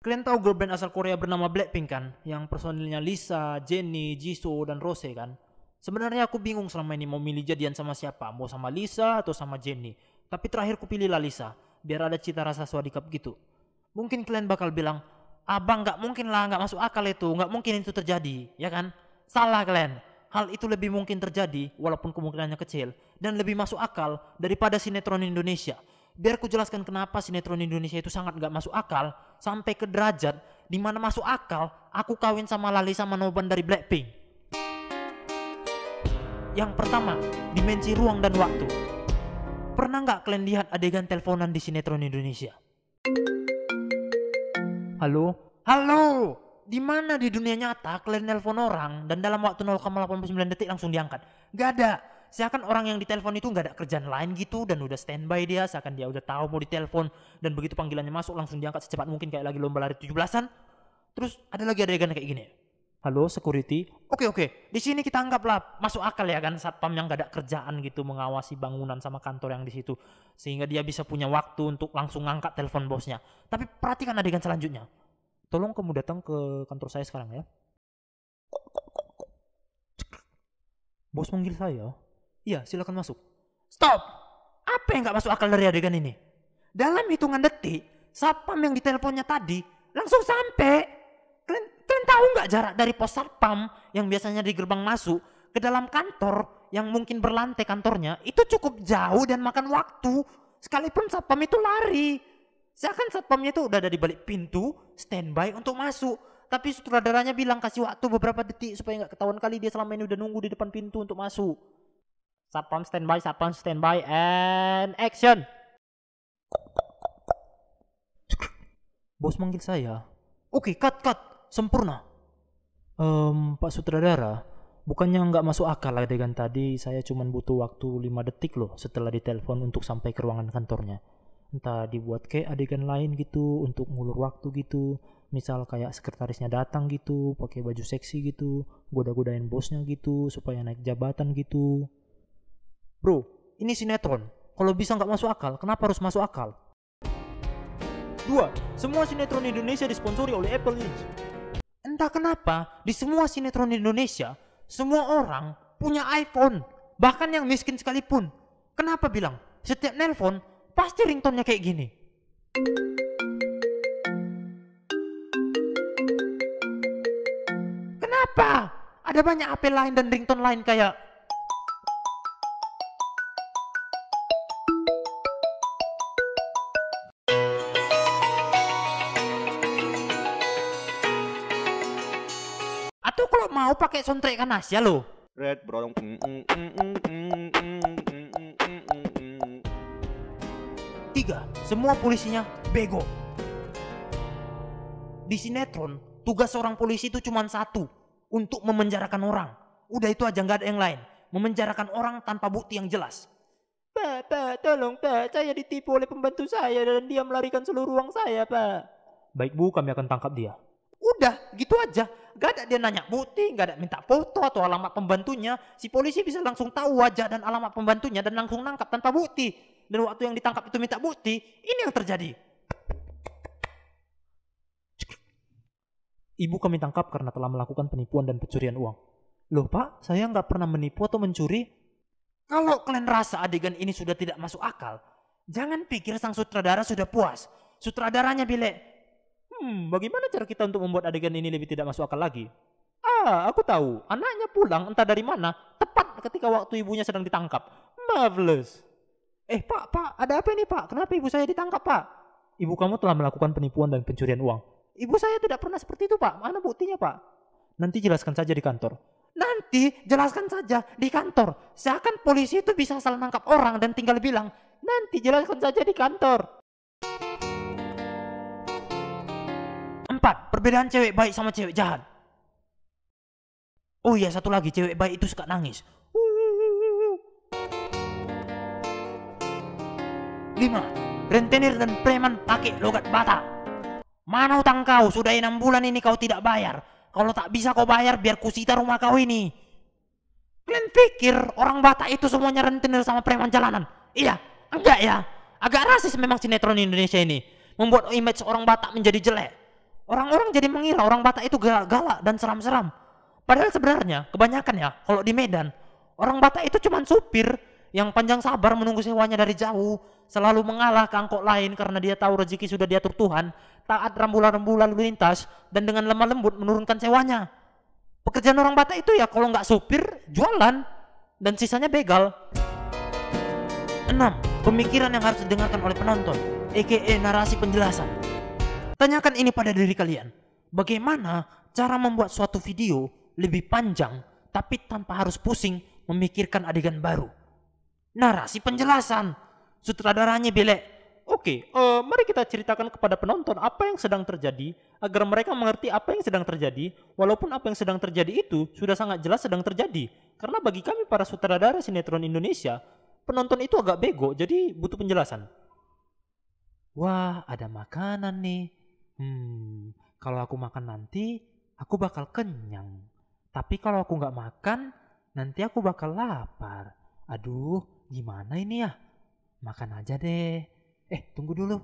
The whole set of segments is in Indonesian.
Kalian tahu girl band asal Korea bernama Blackpink kan? Yang personilnya Lisa, Jennie, Jisoo, dan Rose kan? Sebenarnya aku bingung selama ini mau milih jadian sama siapa. Mau sama Lisa atau sama Jennie. Tapi terakhir aku pilihlah Lisa. Biar ada cita rasa swadikap gitu. Mungkin kalian bakal bilang, abang gak mungkin lah, gak masuk akal itu. Gak mungkin itu terjadi, ya kan? Salah kalian. Hal itu lebih mungkin terjadi walaupun kemungkinannya kecil. Dan lebih masuk akal daripada sinetron Indonesia. Biar aku jelaskan kenapa sinetron Indonesia itu sangat gak masuk akal. Sampai ke derajat dimana masuk akal aku kawin sama Lalisa Manoban dari Blackpink. Yang pertama, dimensi ruang dan waktu. Pernah gak kalian lihat adegan teleponan di sinetron Indonesia? Halo? Halo? Dimana di dunia nyata kalian nelpon orang dan dalam waktu 0,89 detik langsung diangkat? Gak ada. Seakan orang yang ditelepon itu gak ada kerjaan lain gitu dan udah standby dia, seakan dia udah tahu mau ditelepon dan begitu panggilannya masuk langsung diangkat secepat mungkin kayak lagi lomba lari 17-an. Terus ada lagi adegan kayak gini. Halo security. Oke. Di sini kita anggaplah masuk akal ya kan, satpam yang gak ada kerjaan gitu mengawasi bangunan sama kantor yang di situ sehingga dia bisa punya waktu untuk langsung ngangkat telepon bosnya. Tapi perhatikan adegan selanjutnya. Tolong kamu datang ke kantor saya sekarang ya. Bos manggil saya. Iya, silakan masuk. Stop! Apa yang gak masuk akal dari adegan ini? Dalam hitungan detik, satpam yang diteleponnya tadi langsung sampai. Kalian tahu gak jarak dari pos satpam yang biasanya di gerbang masuk ke dalam kantor yang mungkin berlantai kantornya itu cukup jauh dan makan waktu. Sekalipun satpam itu lari. Seakan satpamnya itu udah ada di balik pintu, standby untuk masuk. Tapi sutradaranya bilang kasih waktu beberapa detik supaya gak ketahuan kali dia selama ini udah nunggu di depan pintu untuk masuk. Satpam standby, and action. Bos manggil saya. Oke, cut, sempurna. Pak sutradara, bukannya nggak masuk akal adegan tadi, saya cuma butuh waktu 5 detik loh setelah ditelepon untuk sampai ke ruangan kantornya. Entah dibuat kayak adegan lain gitu untuk ngulur waktu gitu. Misal kayak sekretarisnya datang gitu, pakai baju seksi gitu, goda-godain bosnya gitu supaya naik jabatan gitu. Bro, ini sinetron. Kalau bisa nggak masuk akal, kenapa harus masuk akal? 2. Semua sinetron Indonesia disponsori oleh Apple Inc. Entah kenapa, di semua sinetron Indonesia, semua orang punya iPhone. Bahkan yang miskin sekalipun. Kenapa bilang? Setiap nelpon, pasti ringtone-nya kayak gini. Kenapa? Ada banyak HP lain dan ringtone lain kayak atau kalau mau pakai soundtrack kan Asia loh. Red brodong. 3. Semua polisinya bego. Di sinetron, tugas seorang polisi itu cuma satu, untuk memenjarakan orang. Udah itu aja, nggak ada yang lain. Memenjarakan orang tanpa bukti yang jelas. Pak, tolong Pak, saya ditipu oleh pembantu saya dan dia melarikan seluruh uang saya Pak. Baik Bu, kami akan tangkap dia. Udah, gitu aja. Gak ada dia nanya bukti, gak ada minta foto atau alamat pembantunya. Si polisi bisa langsung tahu wajah dan alamat pembantunya dan langsung nangkap tanpa bukti. Dan waktu yang ditangkap itu minta bukti, ini yang terjadi. Ibu kami tangkap karena telah melakukan penipuan dan pencurian uang. Loh Pak, saya nggak pernah menipu atau mencuri. Kalau kalian rasa adegan ini sudah tidak masuk akal, jangan pikir sang sutradara sudah puas. Sutradaranya bilang, bagaimana cara kita untuk membuat adegan ini lebih tidak masuk akal lagi? Aku tahu, anaknya pulang entah dari mana, tepat ketika waktu ibunya sedang ditangkap. Marvelous. Pak, ada apa ini Pak? Kenapa ibu saya ditangkap Pak? Ibu kamu telah melakukan penipuan dan pencurian uang. Ibu saya tidak pernah seperti itu Pak, mana buktinya Pak? Nanti jelaskan saja di kantor. Nanti jelaskan saja di kantor. Seakan polisi itu bisa asal nangkap orang dan tinggal bilang, nanti jelaskan saja di kantor. 4. Perbedaan cewek baik sama cewek jahat. Oh iya, satu lagi, cewek baik itu suka nangis. 5. Rentenir dan preman pakai logat Batak. Mana utang kau? Sudah 6 bulan ini kau tidak bayar. Kalau tak bisa kau bayar, biar kusita rumah kau ini. Kalian pikir orang Batak itu semuanya rentenir sama preman jalanan? Iya, enggak ya. Agak rasis memang sinetron Indonesia ini. Membuat image orang Batak menjadi jelek. Orang-orang jadi mengira orang Batak itu galak dan seram-seram. Padahal sebenarnya kebanyakan ya kalau di Medan, orang Batak itu cuma supir yang panjang sabar menunggu sewanya dari jauh, selalu mengalah ke angkot lain karena dia tahu rezeki sudah diatur Tuhan, taat rambu-rambu lalu lintas, dan dengan lemah lembut menurunkan sewanya. Pekerjaan orang Batak itu ya kalau nggak supir, jualan, dan sisanya begal. 6. Pemikiran yang harus didengarkan oleh penonton, aka narasi penjelasan. Tanyakan ini pada diri kalian. Bagaimana cara membuat suatu video lebih panjang tapi tanpa harus pusing memikirkan adegan baru? Narasi penjelasan. Sutradaranya belek. Oke, mari kita ceritakan kepada penonton apa yang sedang terjadi agar mereka mengerti apa yang sedang terjadi, walaupun apa yang sedang terjadi itu sudah sangat jelas sedang terjadi. Karena bagi kami para sutradara sinetron Indonesia, penonton itu agak bego, jadi butuh penjelasan. Wah, ada makanan nih. Kalau aku makan nanti, aku bakal kenyang. Tapi kalau aku nggak makan, nanti aku bakal lapar. Aduh, gimana ini ya? Makan aja deh. Tunggu dulu.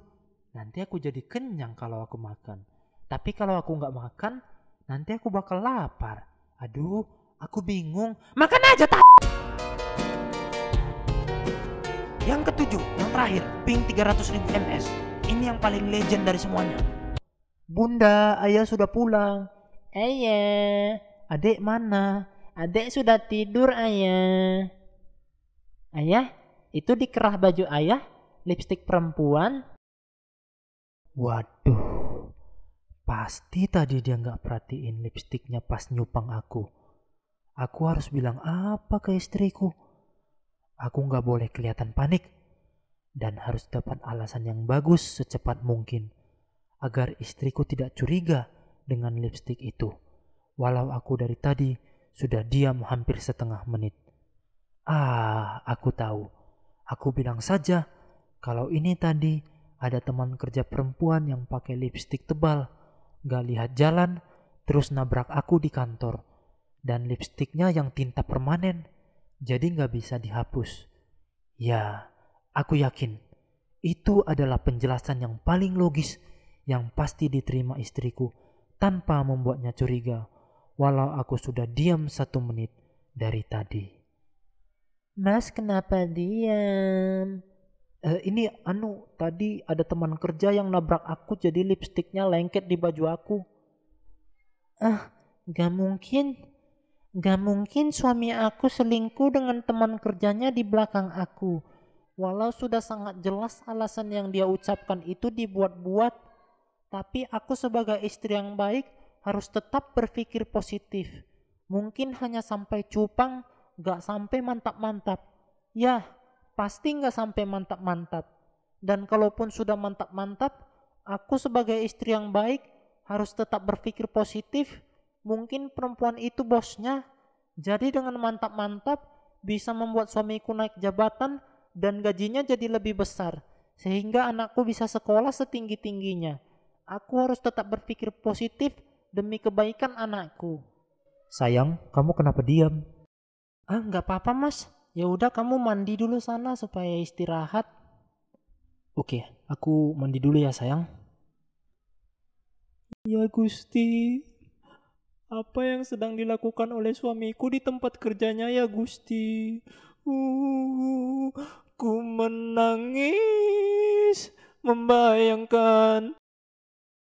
Nanti aku jadi kenyang kalau aku makan. Tapi kalau aku nggak makan, nanti aku bakal lapar. Aduh, aku bingung. Makan aja, Yang ketujuh, yang terakhir, ping 300.000 ms. Ini yang paling legend dari semuanya. Bunda, ayah sudah pulang. Ayah, adik mana? Adik sudah tidur, ayah. Ayah, itu dikerah baju ayah, lipstik perempuan. Waduh, pasti tadi dia nggak perhatiin lipstiknya pas nyupang aku. Aku harus bilang apa ke istriku? Aku nggak boleh kelihatan panik dan harus dapat alasan yang bagus secepat mungkin agar istriku tidak curiga dengan lipstik itu. Walau aku dari tadi sudah diam hampir setengah menit. Aku tahu. Aku bilang saja kalau ini tadi ada teman kerja perempuan yang pakai lipstik tebal, gak lihat jalan, terus nabrak aku di kantor. Dan lipstiknya yang tinta permanen, jadi gak bisa dihapus. Ya, aku yakin itu adalah penjelasan yang paling logis yang pasti diterima istriku tanpa membuatnya curiga, walau aku sudah diam 1 menit dari tadi. Mas, kenapa diam? Ini tadi ada teman kerja yang nabrak aku jadi lipstiknya lengket di baju aku. Gak mungkin. Gak mungkin suami aku selingkuh dengan teman kerjanya di belakang aku. Walau sudah sangat jelas alasan yang dia ucapkan itu dibuat-buat. Tapi aku sebagai istri yang baik harus tetap berpikir positif. Mungkin hanya sampai cupang, gak sampai mantap-mantap. Ya, pasti gak sampai mantap-mantap. Dan kalaupun sudah mantap-mantap, aku sebagai istri yang baik harus tetap berpikir positif. Mungkin perempuan itu bosnya. Jadi dengan mantap-mantap bisa membuat suamiku naik jabatan dan gajinya jadi lebih besar. Sehingga anakku bisa sekolah setinggi-tingginya. Aku harus tetap berpikir positif demi kebaikan anakku. Sayang, kamu kenapa diam? Nggak apa-apa, Mas. Ya udah, kamu mandi dulu sana supaya istirahat. Oke, aku mandi dulu ya, sayang. Ya Gusti, apa yang sedang dilakukan oleh suamiku di tempat kerjanya ya Gusti? Ku menangis membayangkan